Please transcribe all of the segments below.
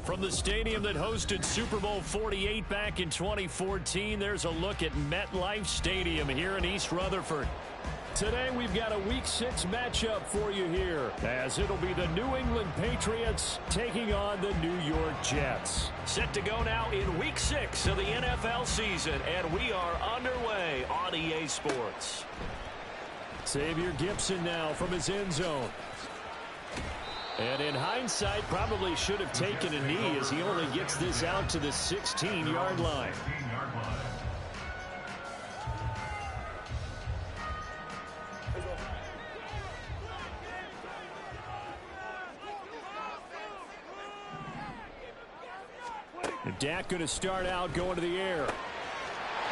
From the stadium that hosted Super Bowl 48 back in 2014, there's a look at MetLife Stadium here in East Rutherford. Today we've got a Week 6 matchup for you here, as it'll be the New England Patriots taking on the New York Jets. Set to go now in Week 6 of the NFL season, and we are underway on EA Sports. Xavier Gipson now from his end zone. And in hindsight, probably should have taken a knee as he only gets this out to the 16-yard line. Dak going to start out going to the air.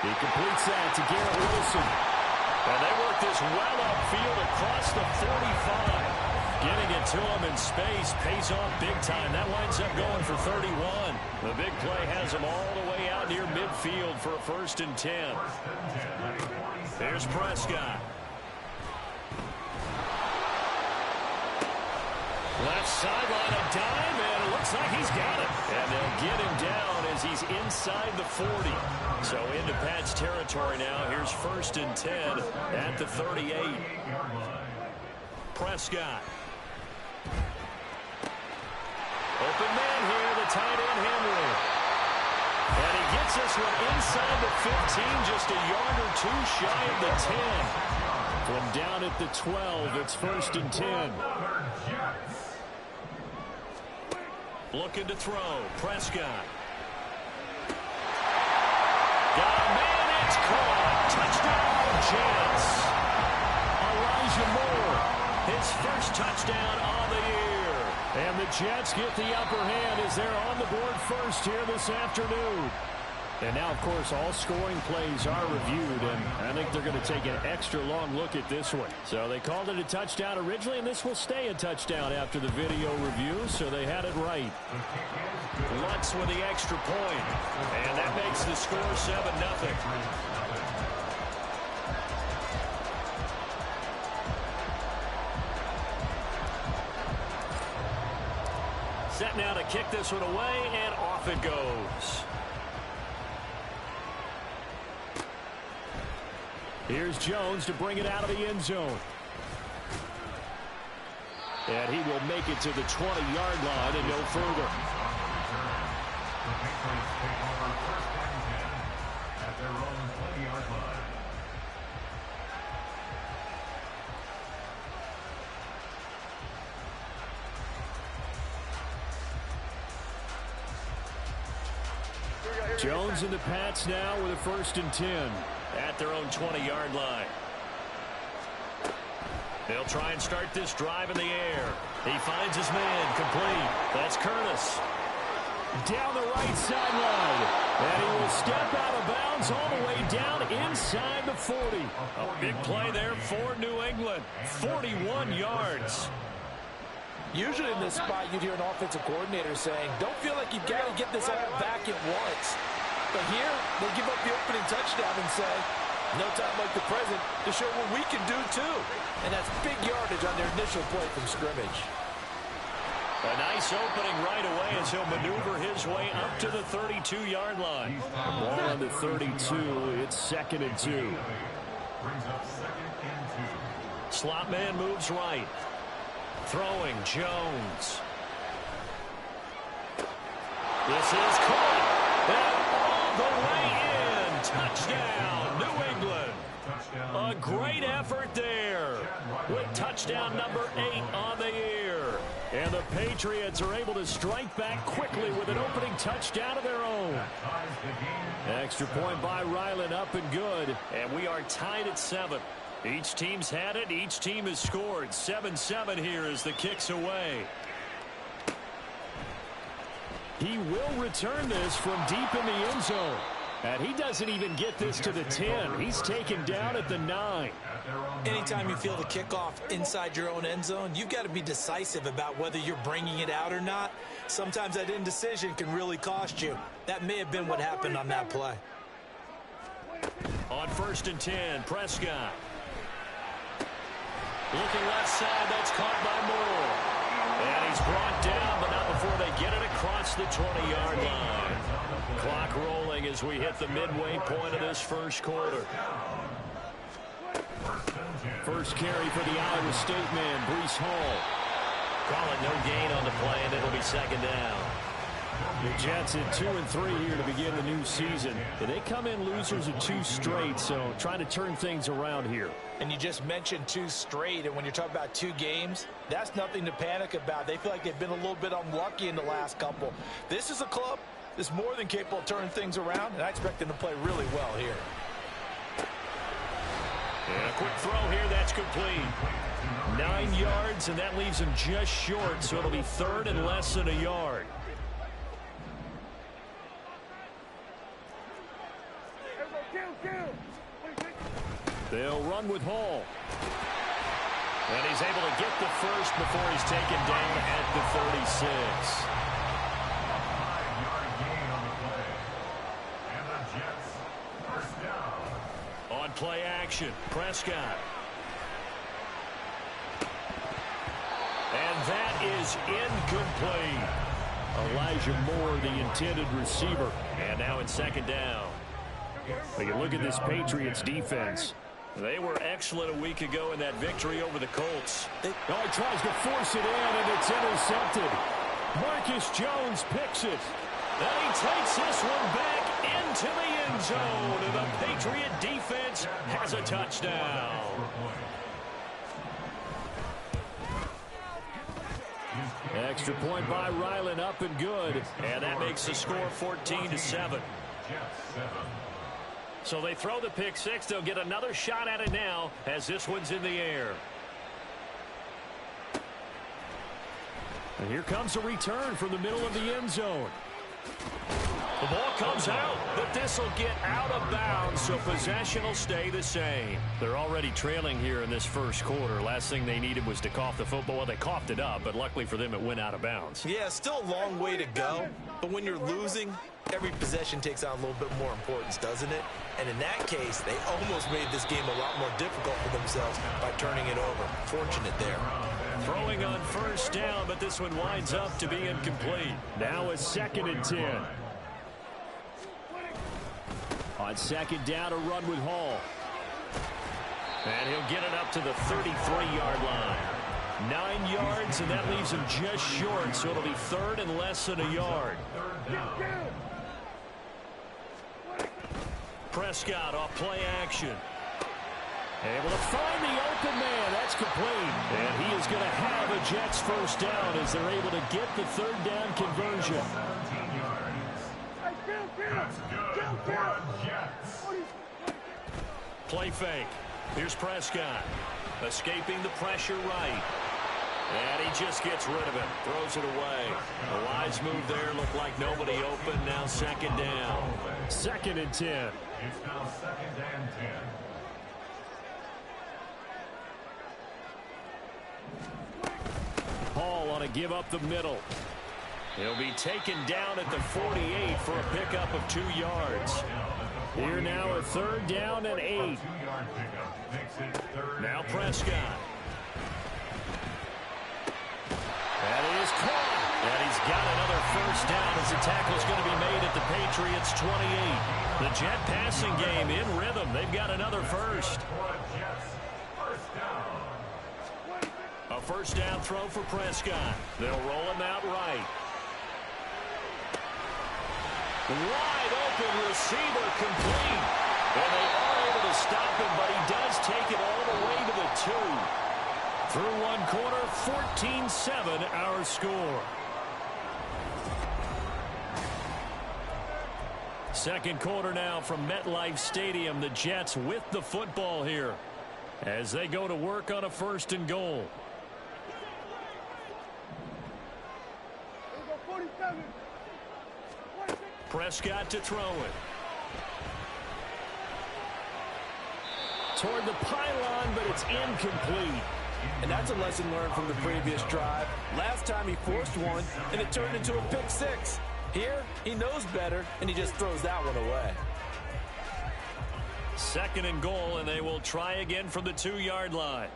He completes that to Garrett Wilson. And they work this well upfield across the 45. Getting it to him in space pays off big time. That winds up going for 31. The big play has him all the way out near midfield for a 1st and 10. There's Prescott. Left sideline, a dime, and it looks like he's got it. And they'll get him down as he's inside the 40. So into Pat's territory now. Here's 1st and 10 at the 38. Prescott. Open man here, the tight end Henry. And he gets this one inside the 15, just a yard or two shy of the 10. From down at the 12, it's 1st and 10. Looking to throw. Prescott. Got a man, it's caught. Touchdown, Jets. Elijah Moore, his first touchdown on the year. And the Jets get the upper hand as they're on the board first here this afternoon. And now, of course, all scoring plays are reviewed, and I think they're going to take an extra long look at this one. So they called it a touchdown originally, and this will stay a touchdown after the video review, so they had it right. Lutz with the extra point, and that makes the score 7-0. Set now to kick this one away, and off it goes. Here's Jones to bring it out of the end zone. And he will make it to the 20-yard line and no further. Jones and the Pats now with a 1st and 10 at their own 20-yard line. They'll try and start this drive in the air. He finds his man complete. That's Curtis. Down the right sideline. And he will step out of bounds all the way down inside the 40. A big play there for New England. 41 yards. Usually in this spot, you'd hear an offensive coordinator saying, don't feel like you've got to get this all back at once. But here, they give up the opening touchdown and say, no time like the present to show what we can do too. And that's big yardage on their initial play from scrimmage. A nice opening right away as he'll maneuver his way up to the 32-yard line. Ball on the 32, it's 2nd and 2. Slot man moves right. Throwing, Jones. This is caught. And all the way in. Touchdown, New England. A great effort there. With touchdown number 8 on the year. And the Patriots are able to strike back quickly with an opening touchdown of their own. Extra point by Ryland, up and good. And we are tied at 7. Each team's had it. Each team has scored. 7-7 here as the kick's away. He will return this from deep in the end zone. And he doesn't even get this to the 10. He's taken down at the 9. Anytime you feel the kickoff inside your own end zone, you've got to be decisive about whether you're bringing it out or not. Sometimes that indecision can really cost you. That may have been what happened on that play. On 1st and 10, Prescott. Looking left side, that's caught by Moore. And he's brought down, but not before they get it across the 20-yard line. Clock rolling as we hit the midway point of this first quarter. First carry for the Iowa State man, Breece Hall. Call it no gain on the play, and it'll be second down. The Jets at 2-3 here to begin the new season. They come in losers of 2 straight, so trying to turn things around here. And you just mentioned 2 straight, and when you're talking about 2 games, that's nothing to panic about. They feel like they've been a little bit unlucky in the last couple. This is a club that's more than capable of turning things around, and I expect them to play really well here. And a quick throw here, that's complete. 9 yards, and that leaves him just short, so it'll be third and less than a yard. They'll run with Hall. And he's able to get the first before he's taken down at the 36. On play action, Prescott. And that is incomplete. Elijah Moore, the intended receiver. And now in second down. But you look at this Patriots defense. They were excellent a week ago in that victory over the Colts. He tries to force it in, and it's intercepted. Marcus Jones picks it. And he takes this one back into the end zone. And the Patriot defense has a touchdown. Extra point by Ryland, up and good. And that makes the score 14-7. So they throw the pick six. They'll get another shot at it now as this one's in the air. And here comes a return from the middle of the end zone. The ball comes out, but this will get out of bounds, so possession will stay the same. They're already trailing here in this first quarter. Last thing they needed was to cough the football. Well, they coughed it up, but luckily for them, it went out of bounds. Yeah, still a long way to go, but when you're losing, every possession takes on a little bit more importance, doesn't it? And in that case, they almost made this game a lot more difficult for themselves by turning it over. Fortunate there. Throwing on first down, but this one winds up to be incomplete. Now a 2nd and 10. On second down, a run with Hall. And he'll get it up to the 33-yard line. 9 yards, and that leaves him just short, so it'll be third and less than a yard. Prescott off play action. Able to find the open man. That's complete. And he is going to have a Jets first down as they're able to get the third down conversion. Play fake. Here's Prescott. Escaping the pressure right. And he just gets rid of it. Throws it away. A wise move there. Looked like nobody open. Now second down. 2nd and 10. It's now 2nd and 10. Hall on a give up the middle. He'll be taken down at the 48 for a pickup of 2 yards. Here now a third down and 8. Now Prescott. That is caught. And he's got another first down as the tackle's going to be made at the Patriots 28. The Jet passing game in rhythm. They've got another first. A first down throw for Prescott. They'll roll him out right. Wide open receiver complete. And they are able to stop him, but he does take it all the way to the 2. Through one quarter, 14-7 our score. Second quarter now from MetLife Stadium. The Jets with the football here as they go to work on a 1st and goal. Prescott to throw it. Toward the pylon, but it's incomplete. And that's a lesson learned from the previous drive. Last time he forced one, and it turned into a pick six. Here, he knows better, and he just throws that one away. 2nd and goal, and they will try again from the 2-yard line.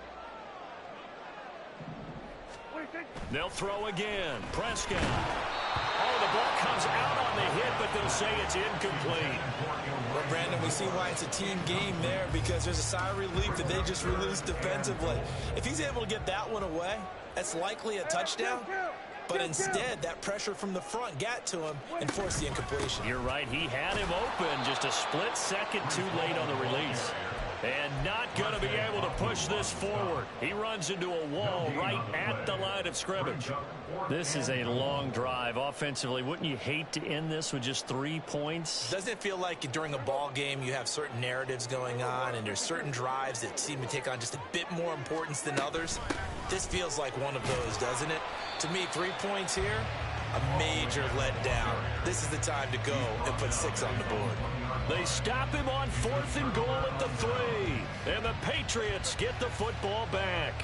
They'll throw again. Prescott. Oh, the ball but they'll say it's incomplete. Well, Brandon, we see why it's a team game there, because there's a sigh of relief that they just released defensively. If he's able to get that one away, that's likely a touchdown. But instead, that pressure from the front got to him and forced the incompletion. You're right. He had him open, just a split second too late on the release. And not going to be able to push this forward. He runs into a wall right at the line of scrimmage. This is a long drive offensively. Wouldn't you hate to end this with just 3 points? Doesn't it feel like during a ball game you have certain narratives going on and there's certain drives that seem to take on just a bit more importance than others? This feels like one of those, doesn't it? To me, 3 points here, a major letdown. This is the time to go and put 6 on the board. They stop him on 4th and goal at the 3. And the Patriots get the football back.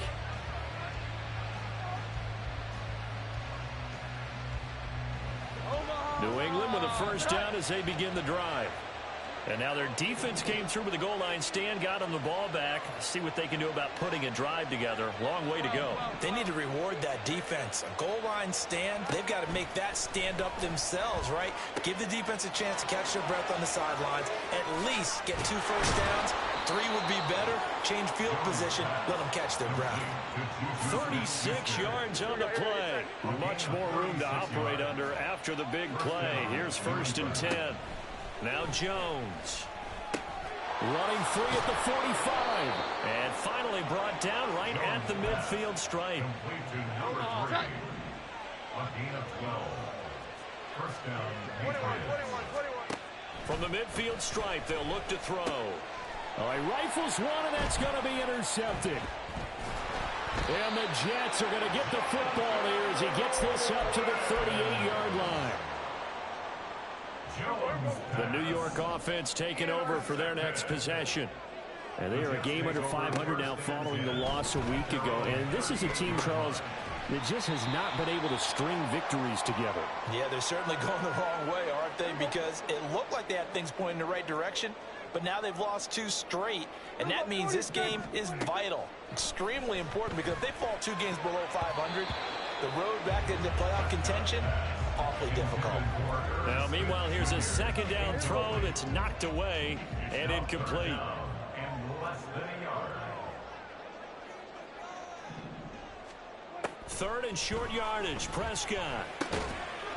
New England with a first down as they begin the drive. And now their defense came through with the goal line stand, got them the ball back. See what they can do about putting a drive together. Long way to go. They need to reward that defense. A goal line stand, they've got to make that stand up themselves, right? Give the defense a chance to catch their breath on the sidelines. At least get 2 first downs. 3 would be better. Change field position. Let them catch their breath. 36 yards on the play. Much more room to operate under after the big play. Here's 1st and 10. Now Jones. Running free at the 45. And finally brought down right at the midfield stripe. From the midfield stripe, they'll look to throw. All right, rifles one, and that's going to be intercepted. And the Jets are going to get the football here as he gets this up to the 38-yard line. The New York offense taking over for their next possession. And they are a game under 500 now following the loss a week ago. And this is a team, Charles, that just has not been able to string victories together. Yeah, they're certainly going the wrong way, aren't they? Because it looked like they had things pointing in the right direction, but now they've lost 2 straight. And that means this game is vital, extremely important, because if they fall 2 games below 500, the road back into playoff contention, awfully difficult. Now, meanwhile, here's a second down throw that's knocked away and incomplete. 3rd and short yardage. Prescott.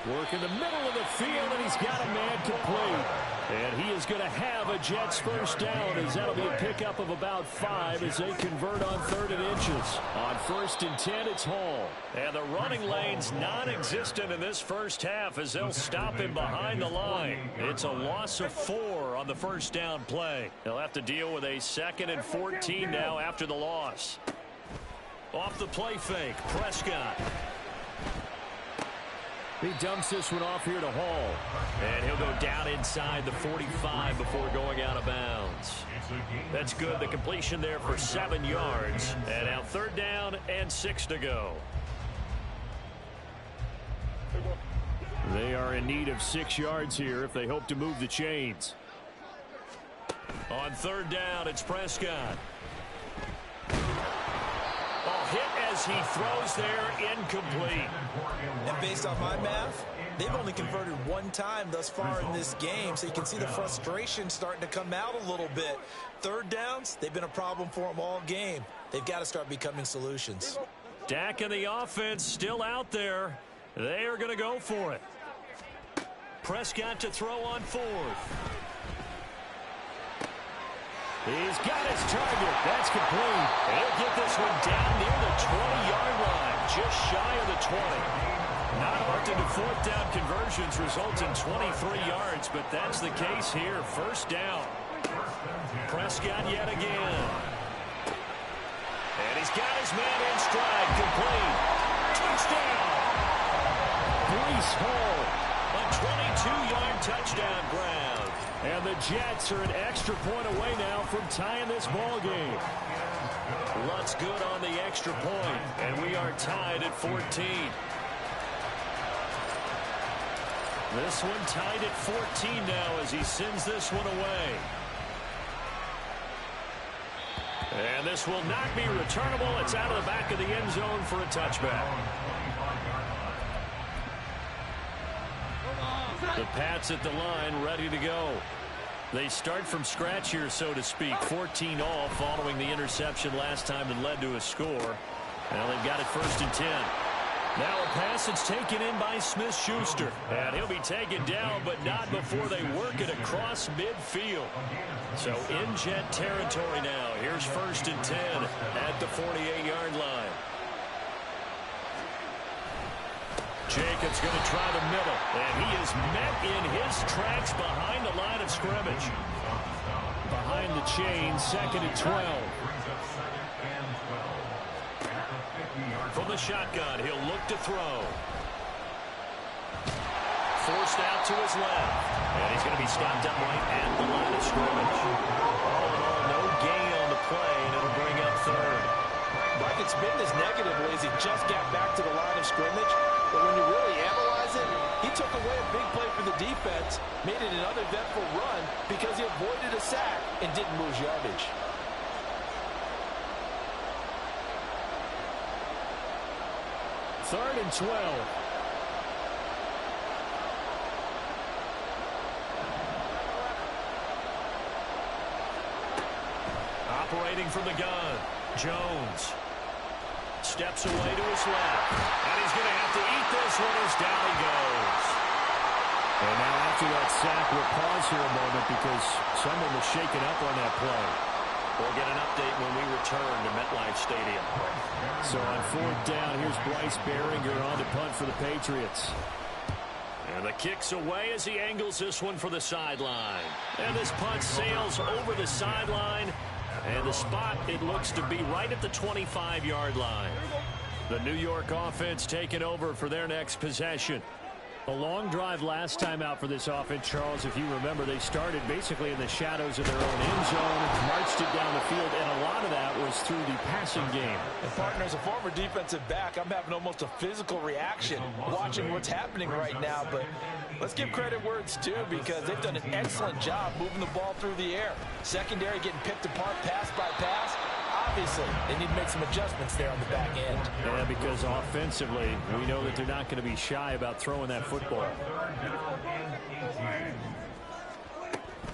Work in the middle of the field, and he's got a man complete. And he is going to have a Jets first down, as that'll be a pickup of about 5 as they convert on 3rd and inches. On 1st and 10, it's Hall. And the running lane's non-existent in this first half as they'll stop him behind the line. It's a loss of 4 on the first down play. They'll have to deal with a 2nd and 14 now after the loss. Off the play fake, Prescott. He dumps this one off here to Hall. And he'll go down inside the 45 before going out of bounds. That's good. The completion there for 7 yards. And now 3rd down and 6 to go. They are in need of 6 yards here if they hope to move the chains. On 3rd down, it's Prescott. Hit as he throws there, incomplete. And based on my math, they've only converted 1 time thus far in this game, so you can see the frustration starting to come out a little bit. 3rd downs, they've been a problem for them all game. They've got to start becoming solutions. Dak and the offense still out there. They are going to go for it. Prescott to throw on 4th. He's got his target. That's complete. He'll get this one down near the 20-yard line, just shy of the 20. Not often do 4th down conversions result in 23 yards, but that's the case here. 1st down. Prescott yet again. And he's got his man in stride. Complete. Touchdown. Breece Hall. A 22-yard touchdown grab. And the Jets are an extra point away now from tying this ball game. Lutt's good on the extra point, and we are tied at 14. This one tied at 14 now as he sends this one away. And this will not be returnable. It's out of the back of the end zone for a touchback. The Pats at the line, ready to go. They start from scratch here, so to speak. 14 all following the interception last time that led to a score. Well, they've got it 1st and 10. Now a pass that's taken in by Smith-Schuster. And he'll be taken down, but not before they work it across midfield. So in Jet territory now. Here's 1st and 10 at the 48-yard line. Jacobs going to try the middle, and he is met in his tracks behind the line of scrimmage. Behind the chain, 2nd and 12. From the shotgun, he'll look to throw. Forced out to his left, and he's going to be stopped up right at the line of scrimmage. All in all, no gain on the play, and it'll bring up 3rd. Mike, it's been this negatively as he just got back to the line of scrimmage. But when you really analyze it, he took away a big play for the defense, made it an uneventful run because he avoided a sack and didn't lose yardage. Third and 12. Operating from the gun, Jones. Steps away to his left. And he's going to have to eat this one as down he goes. And now after that sack, we'll pause here a moment because someone was shaken up on that play. We'll get an update when we return to MetLife Stadium. So on 4th down, here's Bryce Baringer on to punt for the Patriots. And the kick's away as he angles this one for the sideline. And this punt sails over the sideline. And the spot, it looks to be right at the 25-yard line. The New York offense taking over for their next possession. A long drive last time out for this offense, Charles. If you remember, they started basically in the shadows of their own end zone, marched it down the field, and a lot of that was through the passing game. And partner, as a former defensive back, I'm having almost a physical reaction watching what's happening right now. But let's give credit where it's due because they've done an excellent job moving the ball through the air. Secondary getting picked apart pass by pass. Obviously, they need to make some adjustments there on the back end. Yeah, because offensively, we know that they're not going to be shy about throwing that football.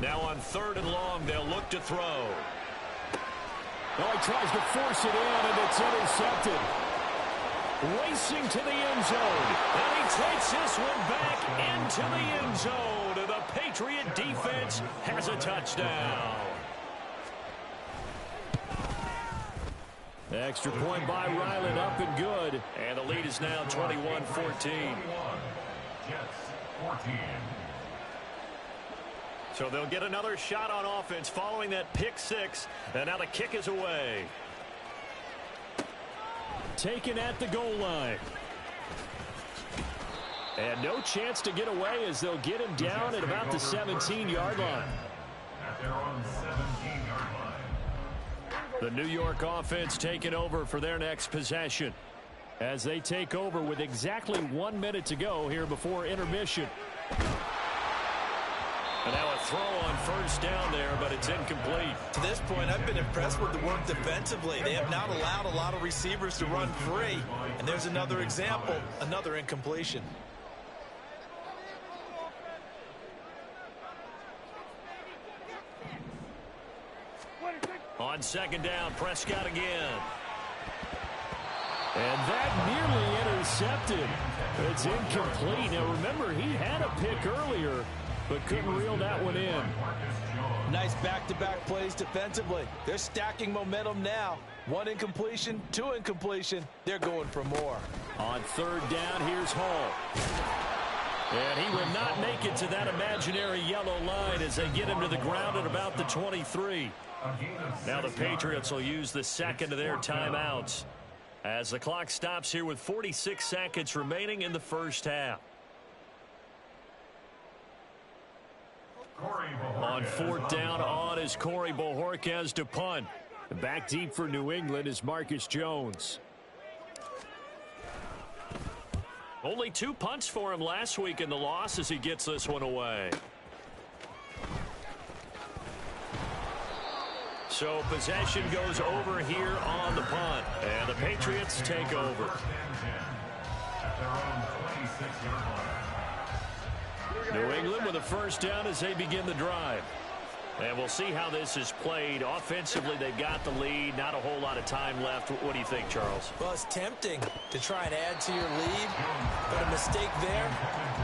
Now on 3rd and long, they'll look to throw. Oh, he tries to force it in, and it's intercepted. Racing to the end zone. And he takes this one back into the end zone. And the Patriot defense has a touchdown. Extra point by Ryland, up and good. And the lead is now 21-14. So they'll get another shot on offense following that pick 6. And now the kick is away. Taken at the goal line. And no chance to get away as they'll get him down at about the 17-yard line. At their own 17-yard line. The New York offense taking over for their next possession as they take over with exactly 1 minute to go here before intermission. And now a throw on 1st down there, but it's incomplete. To this point, I've been impressed with the work defensively. They have not allowed a lot of receivers to run free. And there's another example, another incompletion. On 2nd down, Prescott again. And that nearly intercepted. It's incomplete. Now remember, he had a pick earlier, but couldn't reel that one in. Nice back-to-back plays defensively. They're stacking momentum now. 1 incompletion, 2 incompletion. They're going for more. On 3rd down, here's Hall. And he will not make it to that imaginary yellow line as they get him to the ground at about the 23. Now the Patriots will use the 2nd of their timeouts as the clock stops here with 46 seconds remaining in the first half. On 4th down, on is Corey Bojorquez to punt. Back deep for New England is Marcus Jones. Only 2 punts for him last week in the loss as he gets this one away. So possession goes over here on the punt. And the Patriots take over. New England with a first down as they begin the drive. And we'll see how this is played. Offensively, they've got the lead. Not a whole lot of time left. What do you think, Charles? Well, it's tempting to try and add to your lead, but a mistake there,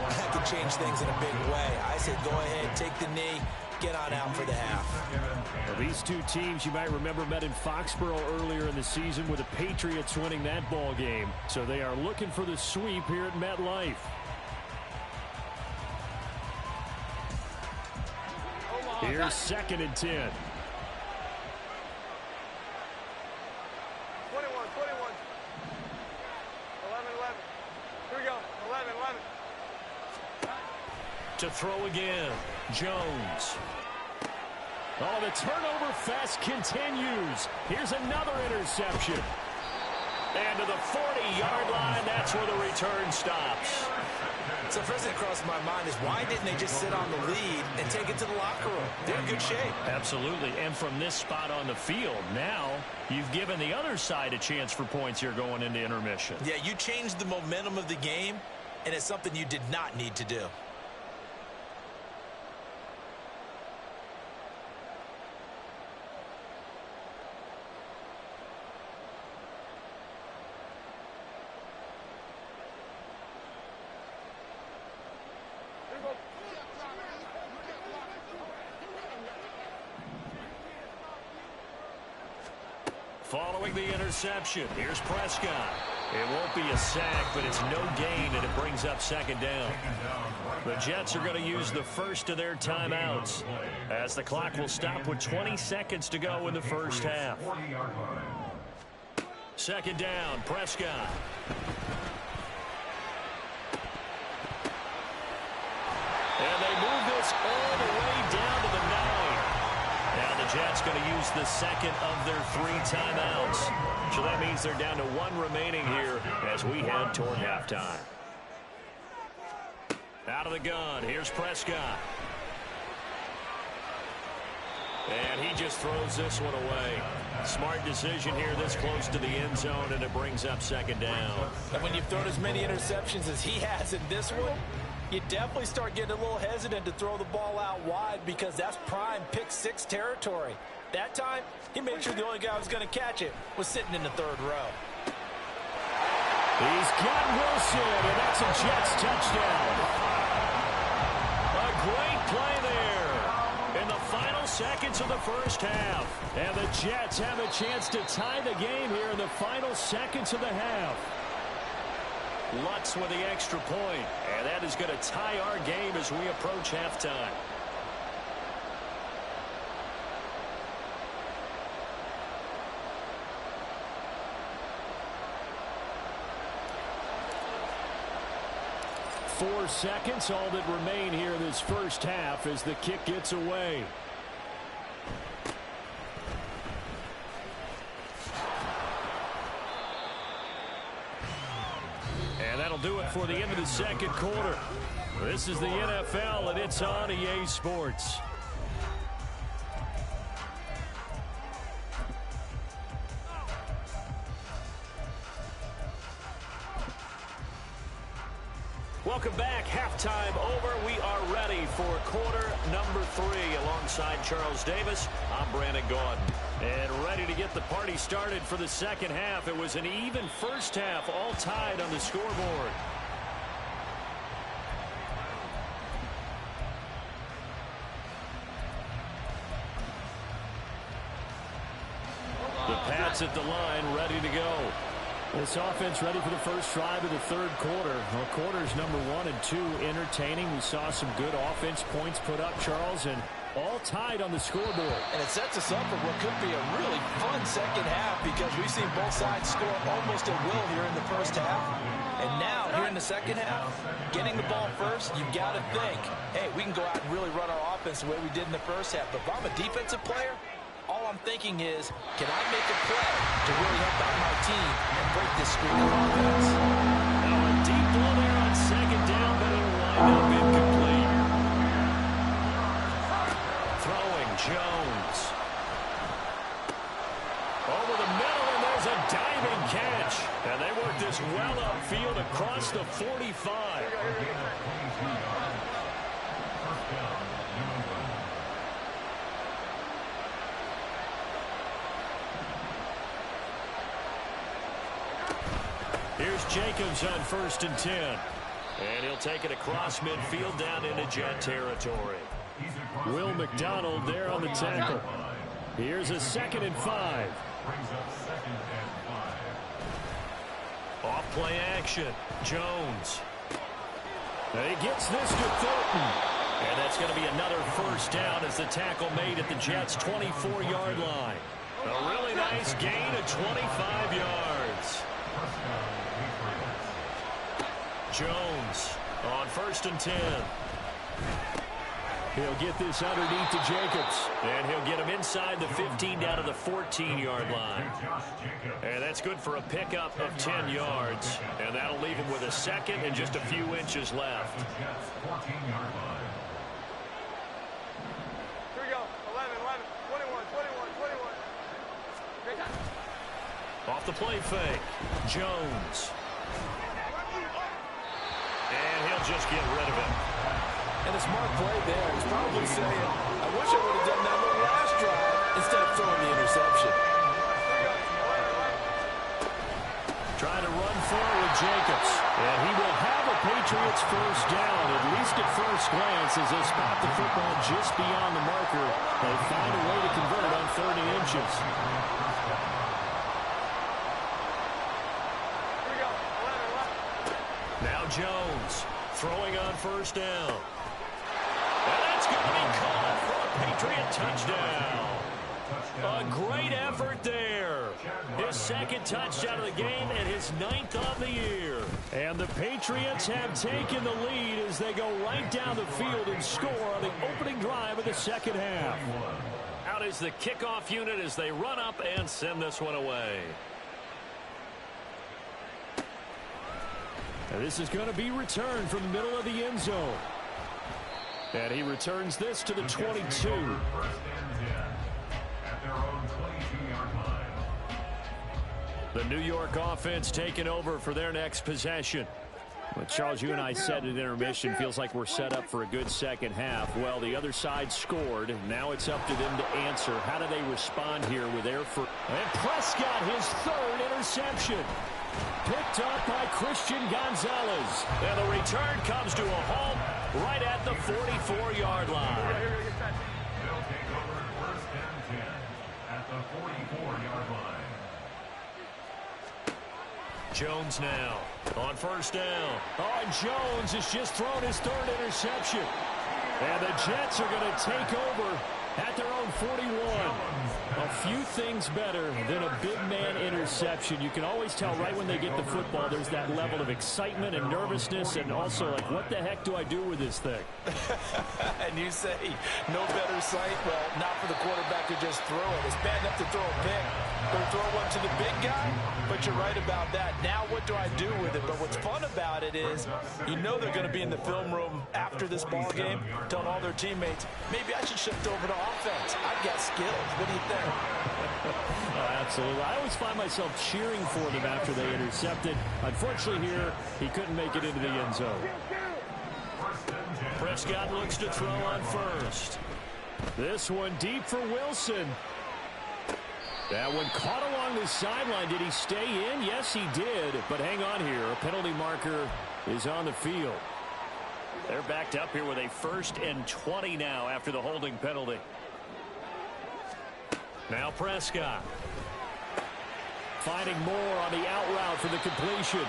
that could change things in a big way. I said go ahead, take the knee, get on out for the half. Well, these two teams, you might remember, met in Foxborough earlier in the season with the Patriots winning that ball game. So they are looking for the sweep here at MetLife. Here's 2nd and 10. 21, 21. Here we go. 11. To throw again, Jones. Oh, the turnover fest continues. Here's another interception. And to the 40-yard line, that's where the return stops. So first thing that crosses my mind is why didn't they just sit on the lead and take it to the locker room? They're in good shape. Absolutely. And from this spot on the field, now you've given the other side a chance for points here going into intermission. Yeah, you changed the momentum of the game, and it's something you did not need to do. Following the interception, here's Prescott. It won't be a sack, but it's no gain, and it brings up 2nd down. The Jets are going to use the first of their timeouts, as the clock will stop with 20 seconds to go in the first half. 2nd down, Prescott. And they move this all the way down to the 9. Now the Jets going to use the second of their 3 timeouts. So that means they're down to 1 remaining here as we head toward halftime. Out of the gun, here's Prescott. And he just throws this one away. Smart decision here this close to the end zone, and it brings up 2nd down. And when you've thrown as many interceptions as he has in this one, you definitely start getting a little hesitant to throw the ball out wide because that's prime pick-6 territory. That time, he made sure the only guy who was going to catch it was sitting in the 3rd row. He's got Wilson, and that's a Jets touchdown. A great play there in the final seconds of the first half. And the Jets have a chance to tie the game here in the final seconds of the half. Lutz with the extra point, and that is going to tie our game as we approach halftime. Four seconds, all that remain here in this first half as the kick gets away. And that'll do it for the end of the second quarter. This is the NFL, and it's on EA Sports. Welcome back. Halftime over. We are ready for quarter number 3 alongside Charles Davis. I'm Brandon Gaudin. And ready to get the party started for the second half. It was an even first half, all tied on the scoreboard. The Pats at the line, ready to go. This offense ready for the first drive of the third quarter. Well, quarters number 1 and 2 entertaining. We saw some good offense points put up, Charles, and all tied on the scoreboard. And it sets us up for what could be a really fun second half because we've seen both sides score almost at will here in the first half. And now, here in the second half, getting the ball first, you've got to think, hey, we can go out and really run our offense the way we did in the first half. But if I'm a defensive player, all I'm thinking is, can I make a play to really help out my team and break this streak of offense? Now a deep ball there on second down, but it'll wind up incomplete. Throwing Jones. Over the middle, and there's a diving catch. And they work this well upfield across the 45. Here's Jacobs on 1st and 10. And he'll take it across midfield down into Jet territory. Will McDonald there on the tackle. Here's a 2nd and 5. Off play action. Jones. And he gets this to Thornton. And that's going to be another first down as the tackle made at the Jets' 24-yard line. A really nice gain of 25 yards. Jones on 1st and 10. He'll get this underneath to Jacobs. And he'll get him inside the 15 down to the 14-yard line. And that's good for a pickup of 10 yards. And that'll leave him with a 2nd and just a few inches left. Here we go. 11, 21, 21. Off the play fake. Jones. And he'll just get rid of it. And a smart play there. He's probably saying, I wish I would have done that on the last drive instead of throwing the interception. Trying to run forward with Jacobs. And he will have a Patriots first down, at least at first glance, as they spot the football just beyond the marker. They find a way to convert on 30 inches. Now Jones throwing on first down. And that's going to be caught for a Patriot touchdown. A great effort there. His 2nd touchdown of the game and his 9th of the year. And the Patriots have taken the lead as they go right down the field and score on the opening drive of the 2nd half. Out is the kickoff unit as they run up and send this one away. And this is going to be returned from the middle of the end zone. And he returns this to the 22. The New York offense taking over for their next possession. Well, Charles, you and I said at intermission, feels like we're set up for a good second half. Well, the other side scored. Now it's up to them to answer. How do they respond here with their first? And Prescott, his 3rd interception. Picked up by Christian Gonzalez. And the return comes to a halt right at the 44-yard line. They'll take over 1st and 10 at the 44-yard line. Jones now on first down. Oh, and Jones has just thrown his 3rd interception. And the Jets are going to take over at their own 41. A few things better than a big man interception. You can always tell right when they get the football, there's that level of excitement and nervousness, and also like, what the heck do I do with this thing? And you say, no better sight? Well, not for the quarterback to just throw it. It's bad enough to throw a pick. Going to throw one to the big guy? But you're right about that. Now what do I do with it? But what's fun about it is, you know they're going to be in the film room after this ball game, telling all their teammates, maybe I should shift over to offense. I've got skills. What do you think? Absolutely. I always find myself cheering for them after they intercepted. Unfortunately here, he couldn't make it into the end zone. Prescott looks to throw on first. This one deep for Wilson. That one caught along the sideline. Did he stay in? Yes, he did. But hang on here. A penalty marker is on the field. They're backed up here with a 1st and 20 now after the holding penalty. Now Prescott. Finding more on the out route for the completion.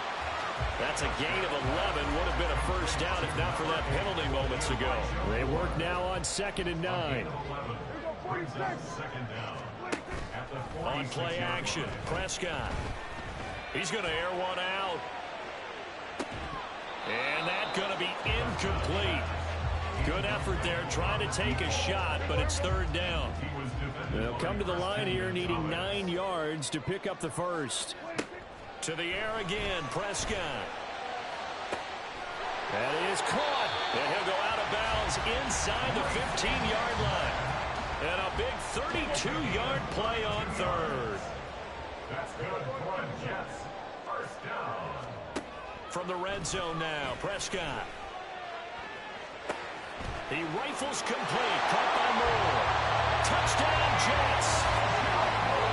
That's a gain of 11. Would have been a first down if not for that penalty moments ago. They work now on 2nd and 9. On play action, Prescott. He's going to air one out. And that's going to be incomplete. Good effort there, trying to take a shot, but it's 3rd down. They'll come to the line here, needing 9 yards to pick up the first. To the air again, Prescott. That is caught. And he'll go out of bounds inside the 15-yard line. And a big 32-yard play on 3rd. That's good for the Jets. First down. From the red zone now, Prescott. He rifles complete. Caught by Moore. Touchdown, Jets.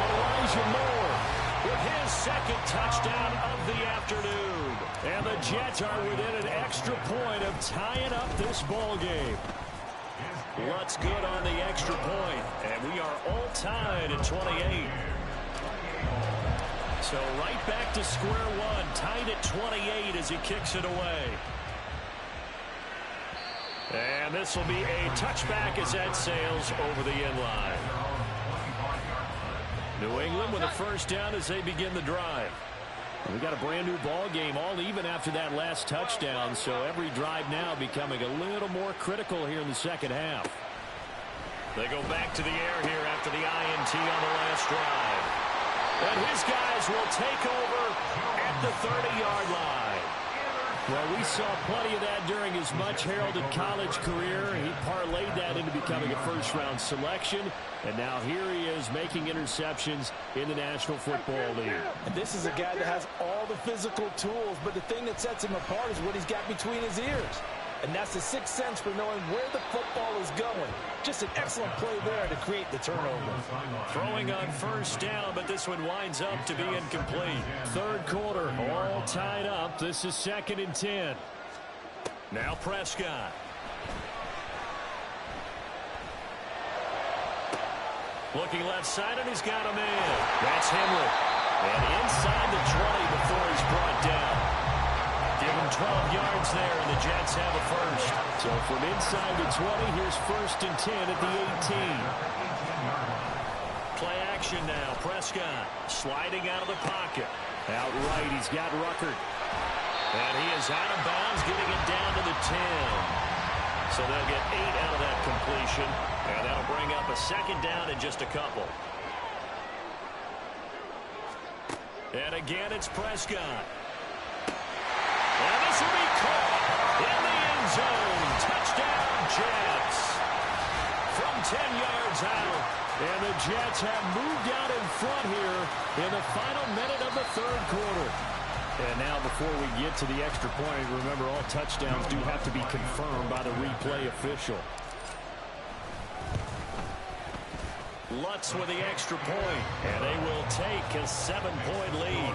Elijah Moore with his second touchdown of the afternoon. And the Jets are within an extra point of tying up this ball game. Lutz good on the extra point, and we are all tied at 28. So right back to square one, tied at 28 as he kicks it away. And this will be a touchback as that sails over the end line. New England with a first down as they begin the drive. We got a brand new ball game, all even after that last touchdown, so every drive now becoming a little more critical here in the second half. They go back to the air here after the INT on the last drive. And his guys will take over at the 30-yard line. Well, we saw plenty of that during his much-heralded college career. He parlayed that into becoming a first-round selection. And now here he is making interceptions in the National Football League. And this is a guy that has all the physical tools, but the thing that sets him apart is what he's got between his ears. And that's the sixth sense for knowing where the football is going. Just an excellent play there to create the turnover. Throwing on first down, but this one winds up to be incomplete. Third quarter, all tied up. This is 2nd and 10. Now Prescott. Looking left side, and he's got a man. That's Henry. And inside the 20 before he's brought down. Give him 12 yards there, and the Jets have a first. So from inside the 20, here's 1st and 10 at the 18. Play action now. Prescott sliding out of the pocket. Out right, he's got Ruckert. And he is out of bounds, getting it down to the 10. So they'll get 8 out of that completion, and that'll bring up a second down in just a couple. And again, it's Prescott. And this will be caught in the end zone. Touchdown, Jets. From 10 yards out. And the Jets have moved out in front here in the final minute of the third quarter. And now before we get to the extra point, remember all touchdowns do have to be confirmed by the replay official. Lutz with the extra point, and they will take a 7-point lead.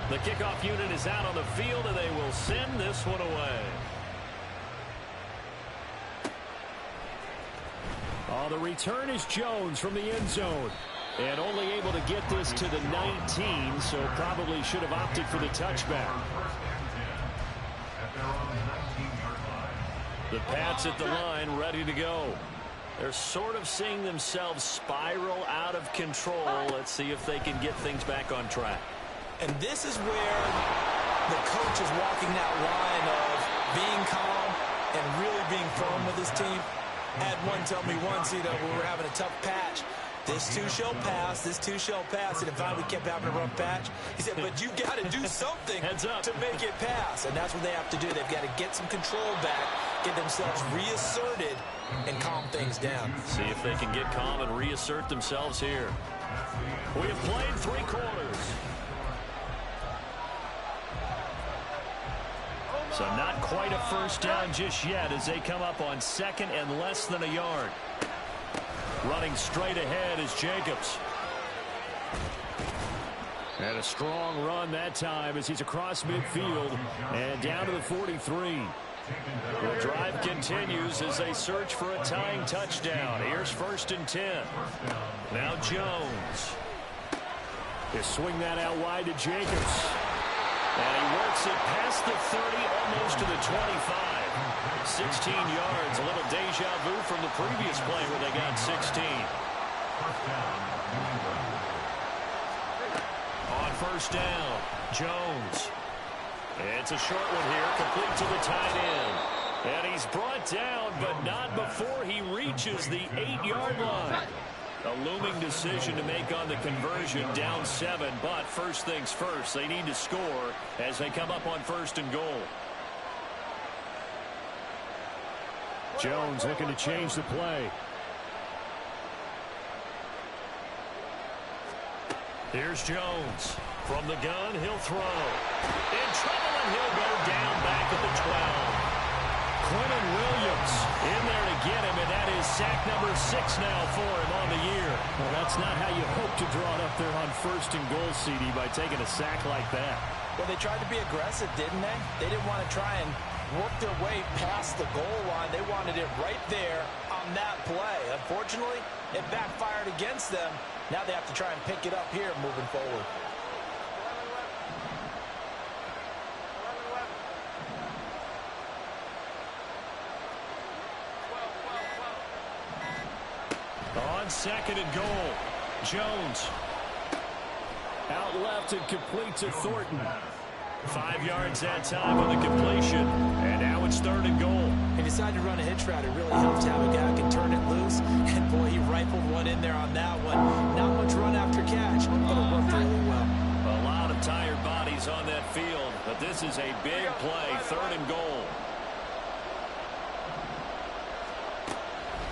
The kickoff unit is out on the field, and they will send this one away. Oh, the return is Jones from the end zone. And only able to get this to the 19, so probably should have opted for the touchback. The Pats at the line, ready to go. They're sort of seeing themselves spiral out of control. Let's see if they can get things back on track. And this is where the coach is walking that line of being calm and really being firm with his team. I had one tell me once, when we were having a tough patch, this too shall pass, this too shall pass. And if we kept having a rough patch, he said, but you got to do something to make it pass. And that's what they have to do. They've got to get some control back, get themselves reasserted, and calm things down. See if they can get calm and reassert themselves here. We have played 3 quarters. So not quite a first down just yet as they come up on 2nd and less than a yard. Running straight ahead is Jacobs. And a strong run that time as he's across midfield and down to the 43. The drive continues as they search for a tying touchdown. Here's 1st and 10. Now Jones. They swing that out wide to Jacobs. And he works it past the 30, almost to the 25. 16 yards, a little deja vu from the previous play where they got 16. On first down, Jones. It's a short one here, complete to the tight end. And he's brought down, but not before he reaches the 8-yard line. A looming decision to make on the conversion, down 7, but first things first, they need to score as they come up on 1st and goal. Jones looking to change the play. Here's Jones. From the gun, he'll throw. In trouble, and he'll go down back at the 12. Quentin Williams in there to get him, and that is sack number 6 now for him on the year. Well, that's not how you hope to draw it up there on 1st and goal, CD, by taking a sack like that. Well, they tried to be aggressive, didn't they? They didn't want to try and work their way past the goal line. They wanted it right there on that play. Unfortunately, it backfired against them. Now they have to try and pick it up here moving forward. On 2nd and goal, Jones. Out left and complete to Thornton. 5 yards that time on the completion. And now it's 3rd and goal. He decided to run a hitch route. It really helps to have a guy who can turn it loose. And, boy, he rifled one in there on that one. Not much run after catch, but it worked really well. A lot of tired bodies on that field, but this is a big play, 3rd and goal.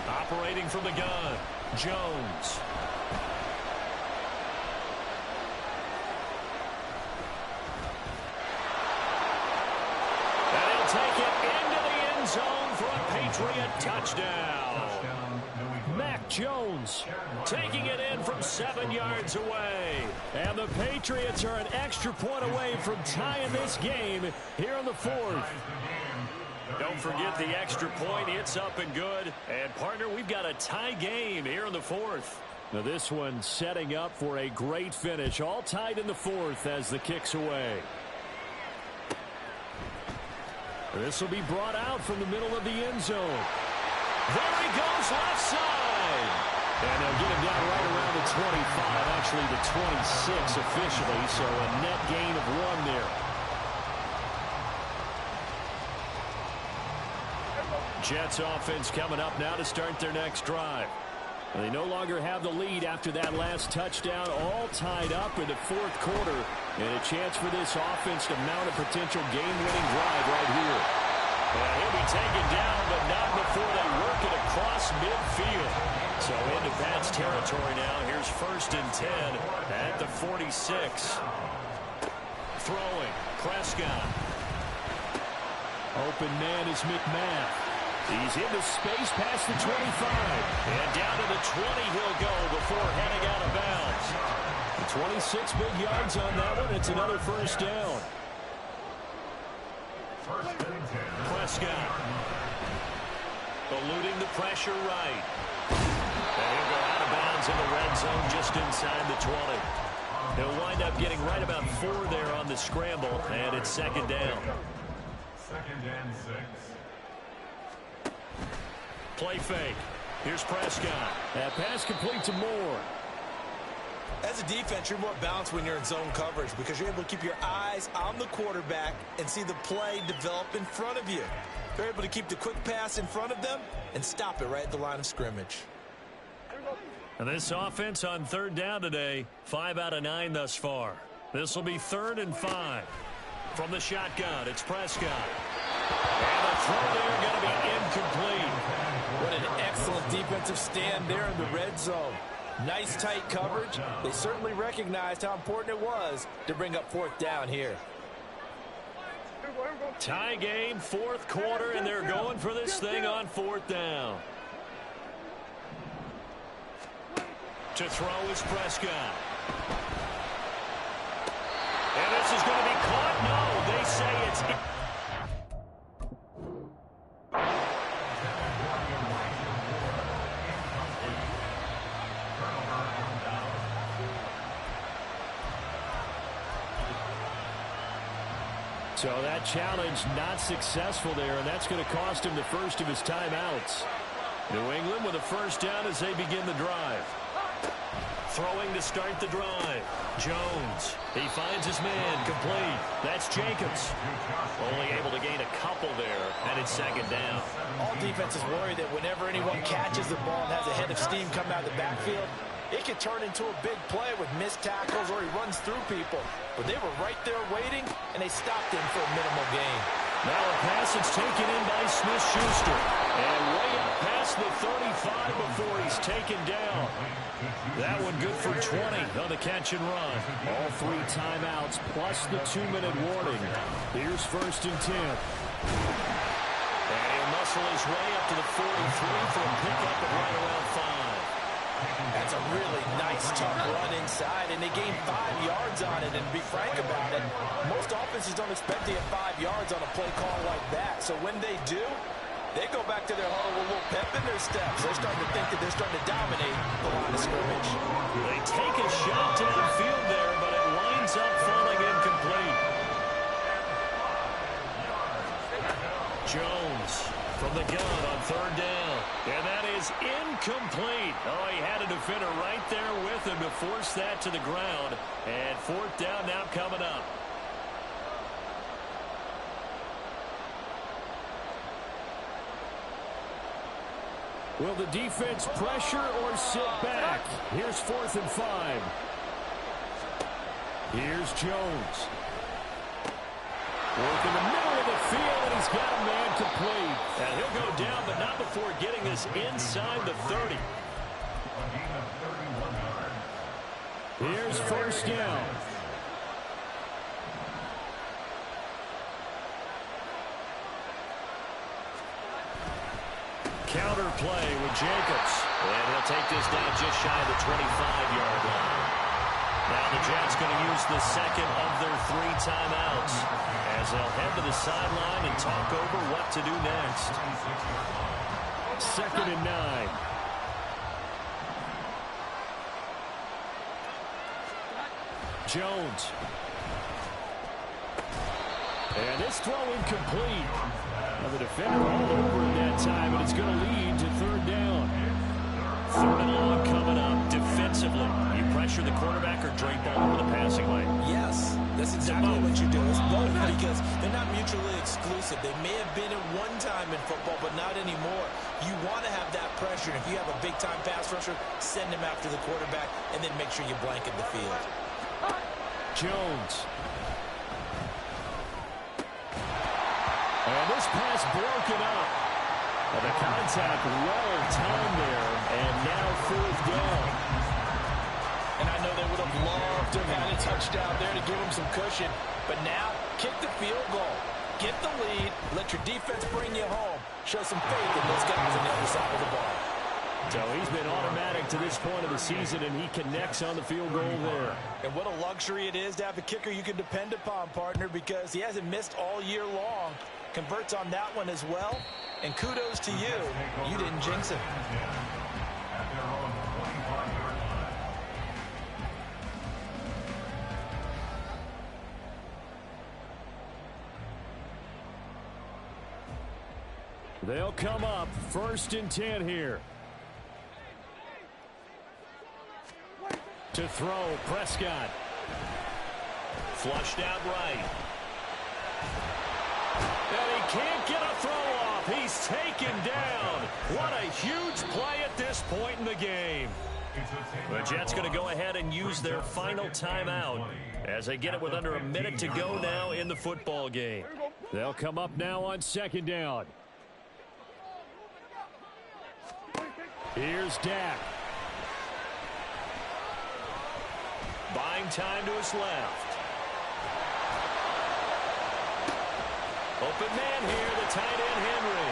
Operating from the gun, Jones. And he'll take it into the end zone for a Patriot touchdown. Mac Jones Taking it in from 7 yards away. and the Patriots are an extra point away from tying this game here in the 4th. Don't forget the extra point. It's up and good. And, partner, we've got a tie game here in the 4th. Now this one setting up for a great finish. All tied in the 4th as the kick's away. This will be brought out from the middle of the end zone. There he goes, left side. And they'll get him down right around the 25, actually the 26 officially, so a net gain of 1 there. Jets offense coming up now to start their next drive. They no longer have the lead after that last touchdown, all tied up in the 4th quarter, and a chance for this offense to mount a potential game-winning drive right here. And he'll be taken down, but not before they work it across midfield. So into Pats territory now. Here's 1st and 10 at the 46. Throwing, Prescott. Open man is McMath. He's into space past the 25. And down to the 20 he'll go before heading out of bounds. 26 big yards on that one. It's another 1st down. Prescott. Eluding the pressure right. And he'll go out of bounds in the red zone just inside the 20. He'll wind up getting right about 4 there on the scramble, and it's 2nd down. 2nd and 6. Play fake. Here's Prescott. That pass complete to Moore. As a defense, you're more balanced when you're in zone coverage because you're able to keep your eyes on the quarterback and see the play develop in front of you. They're able to keep the quick pass in front of them and stop it right at the line of scrimmage. And this offense on 3rd down today, 5 out of 9 thus far. This will be 3rd and 5. From the shotgun, it's Prescott. And the throw there going to be incomplete. What an excellent defensive stand there in the red zone. Nice tight coverage. They certainly recognized how important it was to bring up 4th down here. Tie game, 4th quarter, and they're going for this thing on 4th down. To throw is Prescott. And this is going to be caught. No, they say it's... So that challenge not successful there, and that's going to cost him the first of his timeouts. New England with a 1st down as they begin the drive. Throwing to start the drive. Jones. He finds his man. Complete. That's Jacobs. Only able to gain a couple there, and it's 2nd down. All defenses worry that whenever anyone catches the ball and has a head of steam coming out of the backfield, it can turn into a big play with missed tackles or he runs through people. But they were right there waiting, and they stopped him for a minimal gain. Now a pass that's taken in by Smith-Schuster. And way up past the 35 before he's taken down. That one good for 20 on the catch and run. All 3 timeouts plus the 2-minute warning. Here's 1st and 10. And he'll muscle his way up to the 43 for a pickup at right around 5. That's a really nice, tough run inside, and they gained 5 yards on it. And to be frank about it, most offenses don't expect to get 5 yards on a play call like that. So when they do, they go back to their huddle with a little pep in their steps. They're starting to think that they're starting to dominate the line of scrimmage. They take a shot downfield there, but it winds up falling incomplete. Jones from the gun on 3rd down. And that is incomplete. Oh, he had a defender right there with him to force that to the ground. And 4th down now coming up. Will the defense pressure or sit back? Here's 4th and 5. Here's Jones. Work in the middle of the field, and he's got a man complete. And he'll go down, but not before getting this inside the 30. Here's 1st down. Counter play with Jacobs. And he'll take this down just shy of the 25-yard line. Now the Jets going to use the second of their 3 timeouts as they'll head to the sideline and talk over what to do next. 2nd and 9. Jones. And this throw incomplete. Now the defender all over in that time, and it's going to lead to 3rd down. 3rd and long coming up defensively. You pressure the quarterback or drape ball over the passing lane? Yes, that's exactly what you do. It's both because they're not mutually exclusive. They may have been at one time in football, but not anymore. You want to have that pressure. And if you have a big-time pass rusher, send him after the quarterback, and then make sure you blanket the field. Jones. And this pass broken up. And the contact well timed there, and now 4th down. And I know they would have loved to have had a touchdown there to give them some cushion. But now, kick the field goal. Get the lead. Let your defense bring you home. Show some faith in those guys on the other side of the ball. So he's been automatic to this point of the season, and he connects on the field goal there. And what a luxury it is to have a kicker you can depend upon, partner, because he hasn't missed all year long. Converts on that one as well. And kudos to you. You didn't jinx it. They'll come up 1st and 10 here. To throw, Prescott. Flushed out right. And he can't get a throw off. He's taken down. What a huge play at this point in the game. The Jets going to go ahead and use their final timeout as they get it with under a minute to go now in the football game. They'll come up now on 2nd down. Here's Dak. Buying time to his left. Open man here, the tight end Henry.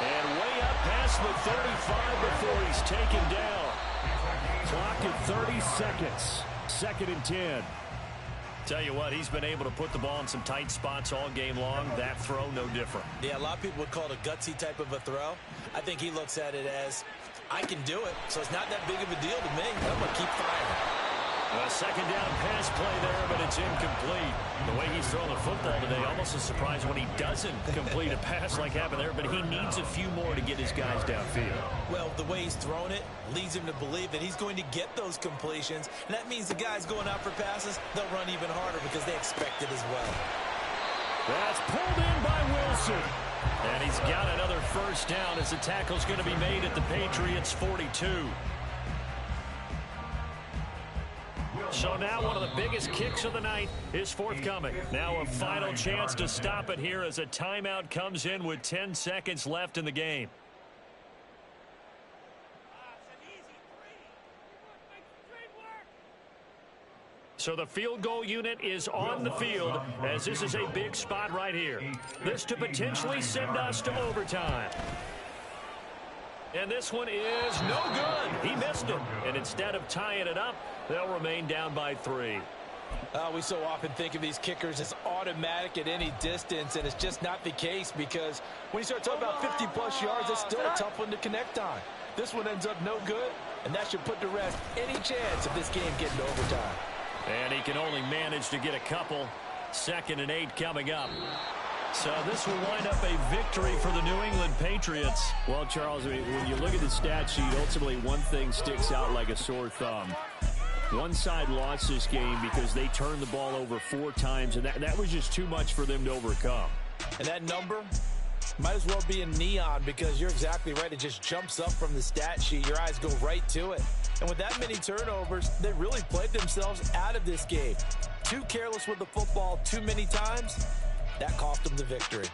And way up past the 35 before he's taken down. Clock at 30 seconds. 2nd and 10. Tell you what, he's been able to put the ball in some tight spots all game long. That throw, no different. Yeah, a lot of people would call it a gutsy type of a throw. I think he looks at it as, I can do it, so it's not that big of a deal to me. I'm going to keep firing. A 2nd down pass play there, but it's incomplete. The way he's throwing the football today, almost a surprise when he doesn't complete a pass like happened there, but he needs a few more to get his guys downfield. Well, the way he's thrown it leads him to believe that he's going to get those completions, and that means the guys going out for passes, they'll run even harder because they expect it as well. That's pulled in by Wilson. And he's got another 1st down as the tackle's going to be made at the Patriots' 42. So now one of the biggest kicks of the night is forthcoming. Now a final chance to stop it here as a timeout comes in with 10 seconds left in the game. So the field goal unit is on the field as this is a big spot right here. This to potentially send us to overtime. And this one is no good. He missed it. And instead of tying it up, they'll remain down by 3. We so often think of these kickers as automatic at any distance, and it's just not the case because when you start talking about 50-plus yards, it's still a tough one to connect on. This one ends up no good, and that should put to rest any chance of this game getting to overtime. And he can only manage to get a couple. 2nd and 8 coming up. So this will wind up a victory for the New England Patriots. Well, Charles, when you look at the stat sheet, ultimately one thing sticks out like a sore thumb. One side lost this game because they turned the ball over 4 times, and that was just too much for them to overcome. And that number might as well be in neon because you're exactly right. It just jumps up from the stat sheet. Your eyes go right to it. And with that many turnovers, they really played themselves out of this game. Too careless with the football too many times. That cost them the victory.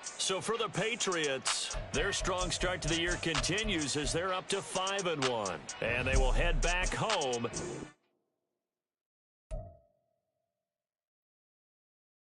So for the Patriots, their strong start to the year continues as they're up to 5-1. And they will head back home